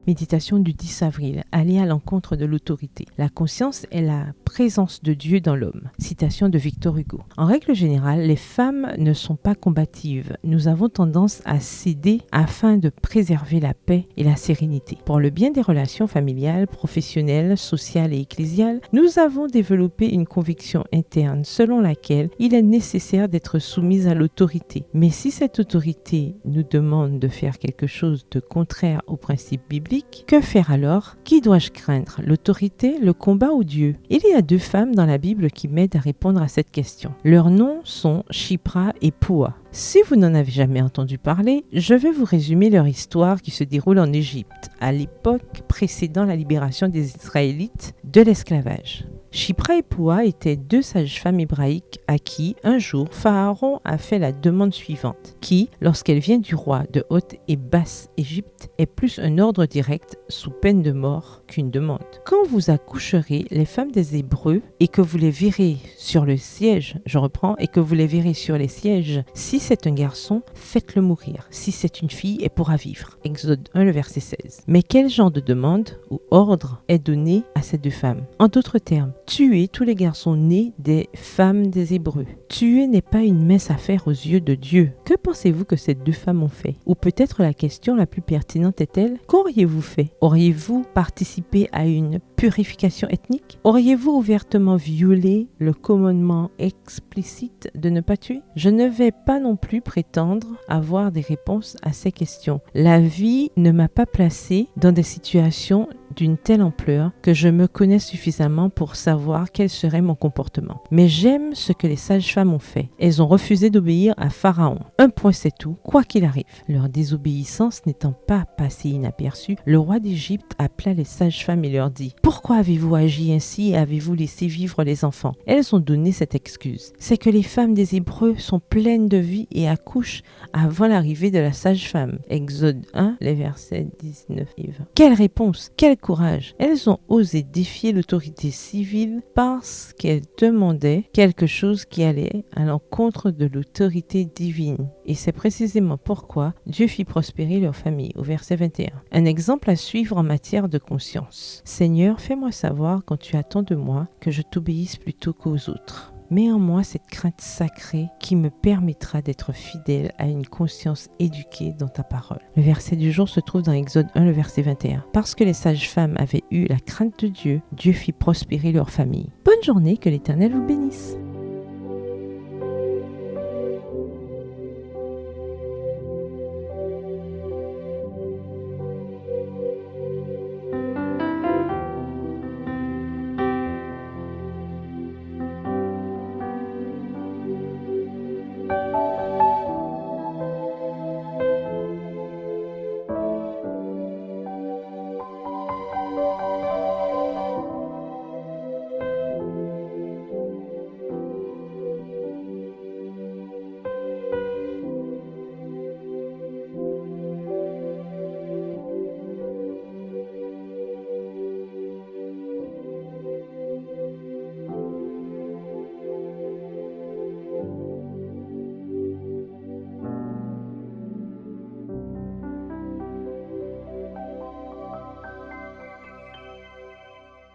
Méditation du 10 avril. Aller à l'encontre de l'autorité. La conscience est la présence de Dieu dans l'homme. Citation de Victor Hugo. En règle générale, les femmes ne sont pas combatives. Nous avons tendance à céder afin de préserver la paix et la sérénité. Pour le bien des relations familiales, professionnelles, sociales et ecclésiales, nous avons développé une conviction interne selon laquelle il est nécessaire d'être soumise à l'autorité. Mais si cette autorité nous demande de faire quelque chose de contraire aux principes bibliques, que faire alors? Qui dois-je craindre? L'autorité, le combat ou Dieu? Il y a deux femmes dans la Bible qui m'aident à répondre à cette question. Leurs noms sont Shipra et Pua. Si vous n'en avez jamais entendu parler, je vais vous résumer leur histoire qui se déroule en Égypte, à l'époque précédant la libération des Israélites de l'esclavage. Shipra et Pua étaient deux sages-femmes hébraïques à qui, un jour, Pharaon a fait la demande suivante, qui, lorsqu'elle vient du roi de Haute et Basse Égypte, est plus un ordre direct sous peine de mort qu'une demande. Quand vous accoucherez les femmes des Hébreux et que vous les verrez sur le siège, et que vous les verrez sur les sièges, si c'est un garçon, faites-le mourir. Si c'est une fille, elle pourra vivre. Exode 1, le verset 16. Mais quel genre de demande ou ordre est donné à ces deux femmes? En d'autres termes, tuer tous les garçons nés des femmes des Hébreux. Tuer n'est pas une mince affaire aux yeux de Dieu. Que pensez-vous que ces deux femmes ont fait? Ou peut-être la question la plus pertinente est-elle, qu'auriez-vous fait? Auriez-vous participé à une purification ethnique? Auriez-vous ouvertement violé le commandement explicite de ne pas tuer? Je ne vais pas non plus prétendre avoir des réponses à ces questions. La vie ne m'a pas placé dans des situations d'une telle ampleur que je me connais suffisamment pour savoir quel serait mon comportement. Mais j'aime ce que les sages-femmes ont fait. Elles ont refusé d'obéir à Pharaon. Un point c'est tout, quoi qu'il arrive. Leur désobéissance n'étant pas passée inaperçue, le roi d'Égypte appela les sages-femmes et leur dit: « Pourquoi avez-vous agi ainsi et avez-vous laissé vivre les enfants ?» Elles ont donné cette excuse. C'est que les femmes des Hébreux sont pleines de vie et accouchent avant l'arrivée de la sage-femme. Exode 1, les versets 19 et 20. Quelle réponse! Quel courage! Elles ont osé défier l'autorité civile parce qu'elles demandaient quelque chose qui allait à l'encontre de l'autorité divine. Et c'est précisément pourquoi Dieu fit prospérer leur famille, au verset 21. Un exemple à suivre en matière de conscience. Seigneur, fais-moi savoir quand tu attends de moi que je t'obéisse plutôt qu'aux autres. Mets en moi cette crainte sacrée qui me permettra d'être fidèle à une conscience éduquée dans ta parole. Le verset du jour se trouve dans Exode 1, le verset 21. Parce que les sages-femmes avaient eu la crainte de Dieu, Dieu fit prospérer leur famille. Bonne journée, que l'Éternel vous bénisse.